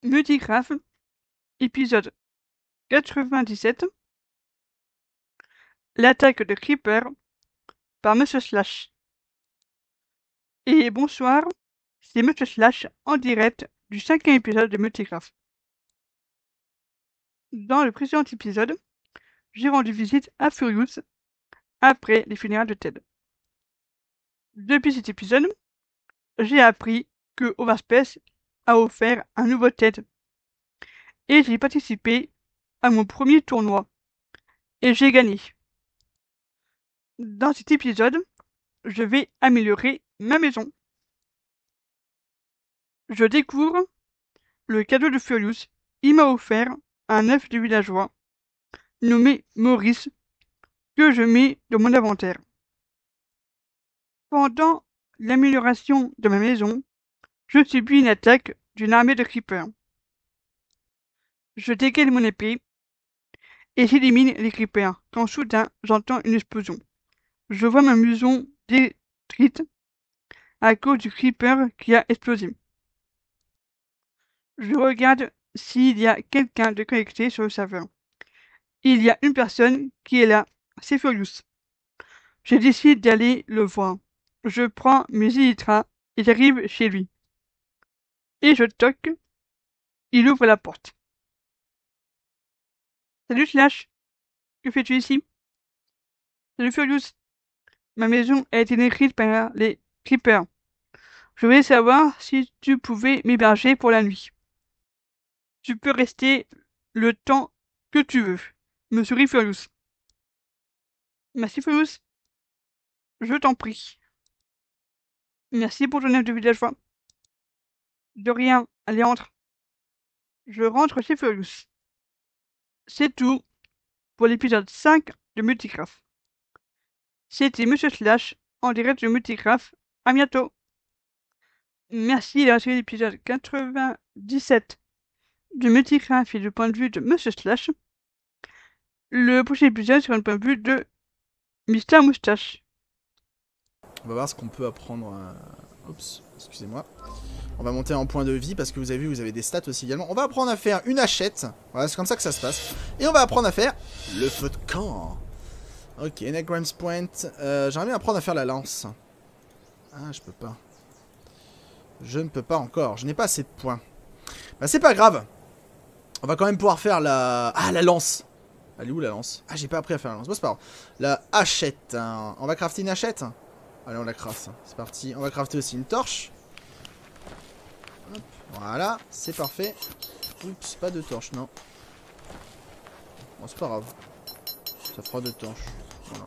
Multicraft, épisode 97. L'attaque de Creeper par Monsieur Slash. Et bonsoir, c'est Monsieur Slash en direct du 5e épisode de Multicraft. Dans le précédent épisode, j'ai rendu visite à Furious après les funérailles de Ted. Depuis cet épisode, j'ai appris que Overspace a offert un nouveau Ted. Et j'ai participé à mon premier tournoi. Et j'ai gagné. Dans cet épisode, je vais améliorer ma maison. Je découvre le cadeau de Furious. Il m'a offert un œuf de villageois nommé Maurice que je mets dans mon inventaire. Pendant l'amélioration de ma maison, je subis une attaque d'une armée de creepers. Je dégaine mon épée et j'élimine les creepers quand soudain j'entends une explosion. Je vois ma maison détruite à cause du creeper qui a explosé. Je regarde s'il y a quelqu'un de connecté sur le serveur. Il y a une personne qui est là, c'est Furious. Je décide d'aller le voir. Je prends mes Elytras et j'arrive chez lui. Et je toque. Il ouvre la porte. Salut Slash, que fais-tu ici? Salut Furious. Ma maison a été détruite par les creepers. Je voulais savoir si tu pouvais m'héberger pour la nuit. Tu peux rester le temps que tu veux, me sourit Furious. Merci Furious. Je t'en prie. Merci pour ton aide de villageois. De rien, allez entre. Je rentre chez Furious. C'est tout pour l'épisode 5 de Multicraft. C'était Monsieur Slash en direct de Multicraft. À bientôt. Merci d'avoir suivi l'épisode 97 de Multicraft et du point de vue de Monsieur Slash. Le prochain épisode sera le point de vue de Mister Moustache. On va voir ce qu'on peut apprendre. Oups, excusez-moi. On va monter en point de vie parce que vous avez vu, vous avez des stats aussi également. On va apprendre à faire une hachette. Voilà, c'est comme ça que ça se passe. Et on va apprendre à faire le feu de camp. Ok, Negram's Point. J'aimerais bien apprendre à faire la lance. Ah, je peux pas. Je ne peux pas encore. Je n'ai pas assez de points. Bah, c'est pas grave. On va quand même pouvoir faire la... Ah, la lance. Elle est où la lance? Ah, j'ai pas appris à faire la lance. Bon, c'est pas grave. La hachette. Hein. On va crafter une hachette. Allez, on la craft. C'est parti. On va crafter aussi une torche. Hop, voilà, c'est parfait. Oups, pas de torche, non. Bon, c'est pas grave. Ça fera deux torches. Voilà.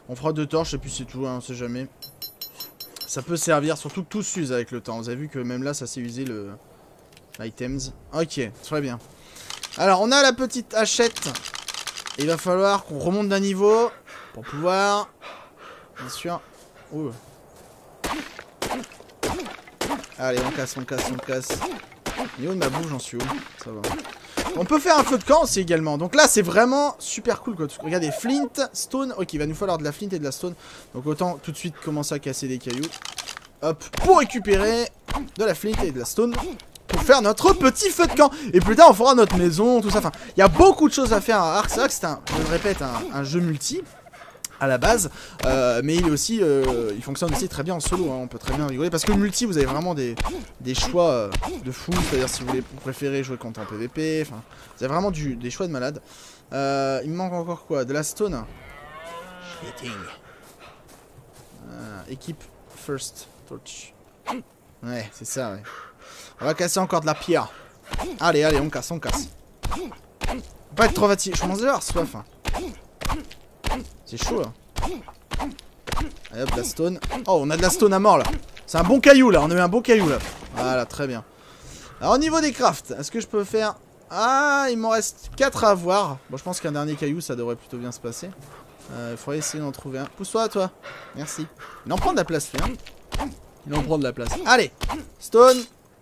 On fera deux torches et puis c'est tout, hein, on sait jamais. Ça peut servir, surtout que tout s'use avec le temps. Vous avez vu que même là, ça s'est usé le... Items. Ok, très bien. Alors, on a la petite hachette. Il va falloir qu'on remonte d'un niveau pour pouvoir... Bien sûr. Ouh. Allez, on casse, on casse, on casse. Niveau de ma bouffe, j'en suis où? Ça va. On peut faire un feu de camp aussi également. Donc là, c'est vraiment super cool. Quoi. Regardez, flint, stone. Ok, il va nous falloir de la flint et de la stone. Donc autant tout de suite commencer à casser des cailloux. Hop, pour récupérer de la flint et de la stone. Pour faire notre petit feu de camp. Et plus tard, on fera notre maison, tout ça. Enfin, il y a beaucoup de choses à faire à Ark. C'est vrai que c'est je le répète, un jeu multi. À la base, mais il est aussi, il fonctionne aussi très bien en solo, hein, on peut très bien rigoler, parce que le multi, vous avez vraiment des choix de fou, c'est-à-dire si vous préférez jouer contre un PVP, enfin, vous avez vraiment des choix de malade. Il me manque encore quoi? De la stone. Shitting. Équipe first torch. Ouais, c'est ça, ouais. On va casser encore de la pierre. Allez, allez, on casse, on casse. Faut pas être trop fatigué, je commence déjà à avoir soif. Hein. C'est chaud là. Allez hop, la stone. Oh, on a de la stone à mort là. C'est un bon caillou là, on a eu un bon caillou là. Voilà, très bien. Alors au niveau des crafts, est-ce que je peux faire... Ah, il m'en reste 4 à avoir. Bon, je pense qu'un dernier caillou, ça devrait plutôt bien se passer. Il faudrait essayer d'en trouver un. Pousse-toi toi. Merci. Il en prend de la place, lui. Hein. Il en prend de la place. Allez, stone.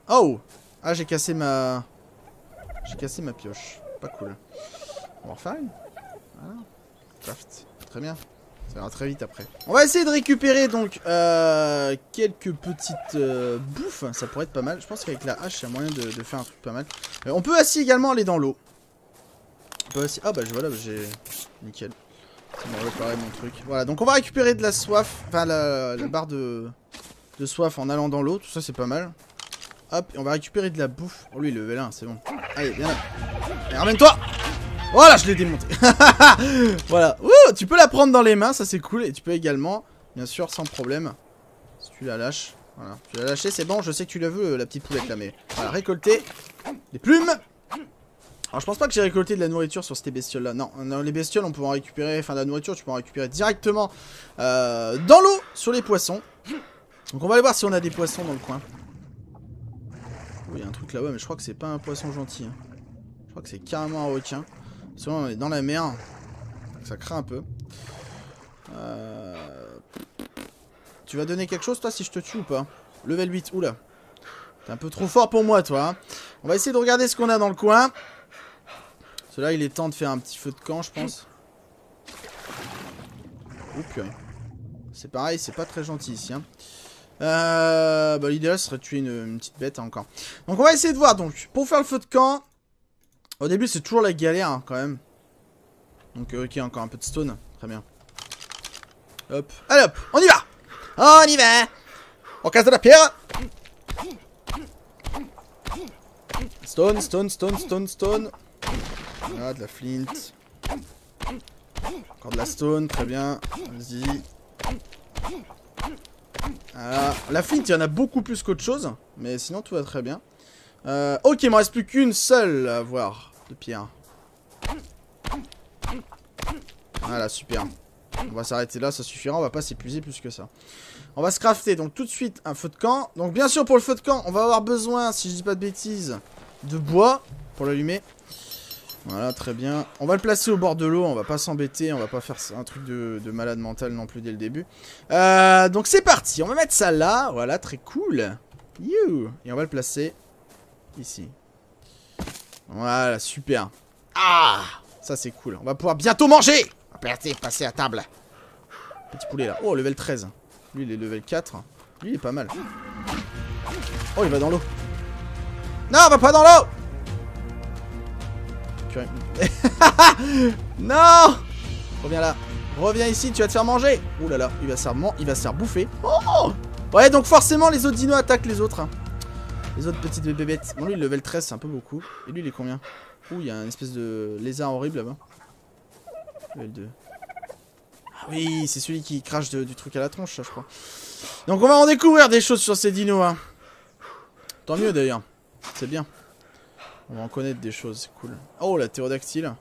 Oh. Ah, j'ai cassé ma... J'ai cassé ma pioche. Pas cool. On va en refaire une. Voilà. Craft. Très bien. Ça ira très vite après. On va essayer de récupérer donc quelques petites bouffes. Ça pourrait être pas mal. Je pense qu'avec la hache, il y a moyen de faire un truc pas mal. On peut aussi également aller dans l'eau. On peut aussi... Ah bah voilà, j'ai... Nickel. Ça m'a réparé mon truc. Voilà, donc on va récupérer de la soif. Enfin, la barre de soif en allant dans l'eau. Tout ça, c'est pas mal. Hop, et on va récupérer de la bouffe. Oh, lui, le level 1, c'est bon. Allez, viens là. Allez, ramène-toi. Voilà, je l'ai démonté. Voilà. Ouh, tu peux la prendre dans les mains, ça c'est cool. Et tu peux également, bien sûr, sans problème, si tu la lâches. Voilà, tu l'as lâché, c'est bon. Je sais que tu l'as vu, la petite poulette là, mais voilà, récolter des plumes. Alors, je pense pas que j'ai récolté de la nourriture sur ces bestioles là. Non, les bestioles, on peut en récupérer. Enfin, de la nourriture, tu peux en récupérer directement dans l'eau sur les poissons. Donc, on va aller voir si on a des poissons dans le coin. Oh, il y a un truc là-bas, mais je crois que c'est pas un poisson gentil. Hein. Je crois que c'est carrément un requin. Sinon on est dans la mer. Ça craint un peu. Tu vas donner quelque chose toi si je te tue ou pas? Level 8, oula. T'es un peu trop fort pour moi toi. Hein. On va essayer de regarder ce qu'on a dans le coin. Cela il est temps de faire un petit feu de camp je pense. Oh purée. C'est pareil, c'est pas très gentil ici. Hein. Bah, l'idéal serait de tuer une petite bête hein, encore. Donc on va essayer de voir donc. Pour faire le feu de camp. Au début c'est toujours la galère hein, quand même. Donc ok, encore un peu de stone. Très bien. Hop. Allez hop, on y va. On y va. On casse de la pierre. Stone, stone, stone, stone, stone. Voilà, de la flint. Encore de la stone, très bien. Vas-y. Voilà. La flint, il y en a beaucoup plus qu'autre chose. Mais sinon, tout va très bien. Ok, il me reste plus qu'une seule à avoir de pierre. Voilà, super. On va s'arrêter là, ça suffira. On va pas s'épuiser plus que ça. On va se crafter donc tout de suite un feu de camp. Donc bien sûr, pour le feu de camp, on va avoir besoin, si je dis pas de bêtises, de bois pour l'allumer. Voilà, très bien. On va le placer au bord de l'eau. On va pas s'embêter. On va pas faire un truc de malade mental non plus dès le début. Donc c'est parti. On va mettre ça là. Voilà, très cool. You. Et on va le placer ici. Voilà, super. Ah, ça c'est cool. On va pouvoir bientôt manger. On va passer à table. Petit poulet là. Oh, level 13. Lui, il est level 4. Lui, il est pas mal. Oh, il va dans l'eau. Non, va pas dans l'eau. Non. Reviens là. Reviens ici, tu vas te faire manger. Ouh là là, il va se faire bouffer. Oh. Ouais, donc forcément, les autres dinos attaquent les autres. Hein. Les autres petites bébêtes. Bon, lui, le level 13, c'est un peu beaucoup. Et lui, il est combien? Ouh, il y a une espèce de lézard horrible là-bas. Level 2. Ah oui, c'est celui qui crache du truc à la tronche, ça, je crois. Donc, on va en découvrir des choses sur ces dinos. Hein. Tant mieux, d'ailleurs. C'est bien. On va en connaître des choses, c'est cool. Oh, la ptérodactyle.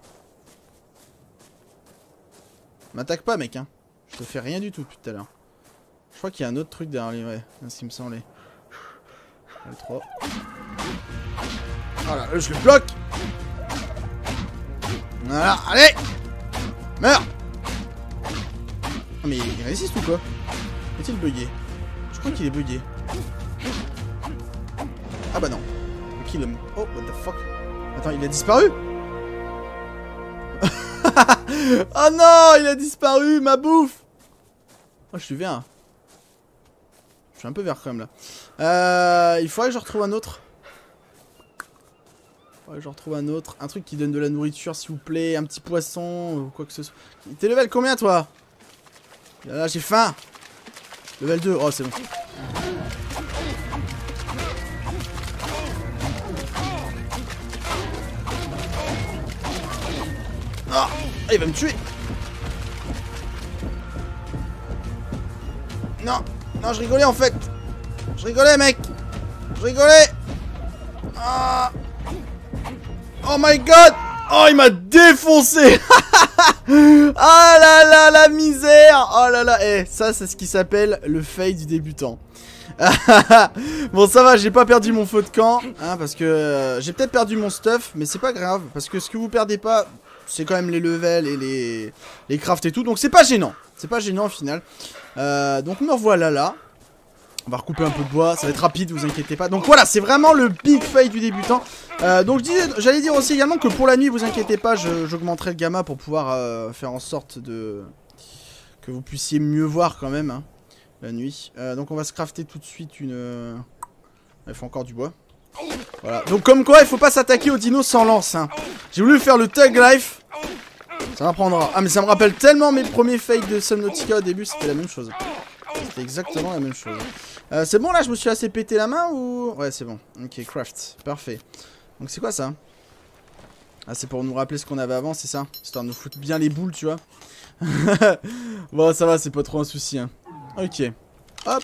M'attaque pas, mec. Hein. Je te fais rien du tout depuis tout à l'heure. Je crois qu'il y a un autre truc derrière lui, ouais. C'est ce qui me semblait. Le 3. Voilà, je le bloque. Voilà, allez. Meurs. Oh, mais il résiste ou quoi? Est-il bugué? Je crois qu'il est bugué. Ah bah non. Kill him. Oh, what the fuck? Attends, il a disparu? Oh non, il a disparu, ma bouffe. Oh, je suis vert. Je suis un peu vert quand même là. Il faudrait que je retrouve un autre. Ouais, je retrouve un autre. Un truc qui donne de la nourriture, s'il vous plaît. Un petit poisson ou quoi que ce soit. T'es level combien, toi? Là, j'ai faim. Level 2. Oh, c'est bon. Ah, il va me tuer. Non, non, je rigolais en fait. Je rigolais, mec. Je rigolais. Ah. Oh my god. Oh, il m'a défoncé. Ah là là, la misère. Oh là là. Eh, ça, c'est ce qui s'appelle le fail du débutant. Bon, ça va, j'ai pas perdu mon feu de camp. Hein, parce que j'ai peut-être perdu mon stuff. Mais c'est pas grave. Parce que ce que vous perdez pas, c'est quand même les levels et les crafts et tout. Donc c'est pas gênant. C'est pas gênant au final. Donc me revoilà là. On va recouper un peu de bois. Ça va être rapide, vous inquiétez pas. Donc voilà, c'est vraiment le big fail du débutant. Donc j'allais dire aussi également que pour la nuit, vous inquiétez pas, j'augmenterai le gamma pour pouvoir faire en sorte que vous puissiez mieux voir quand même, hein, la nuit. Donc on va se crafter tout de suite une... Il faut encore du bois. Voilà. Donc comme quoi, il faut pas s'attaquer aux dinos sans lance. Hein. J'ai voulu faire le Thug Life. Ça m'apprendra. Ah mais ça me rappelle tellement mes premiers fakes de Subnautica au début, c'était la même chose. C'était exactement la même chose. C'est bon là, je me suis assez pété la main ou... Ouais c'est bon. Ok, craft. Parfait. Donc c'est quoi ça? Ah c'est pour nous rappeler ce qu'on avait avant, c'est ça? Histoire de nous foutre bien les boules, tu vois. Bon ça va, c'est pas trop un souci. Hein. Ok. Hop.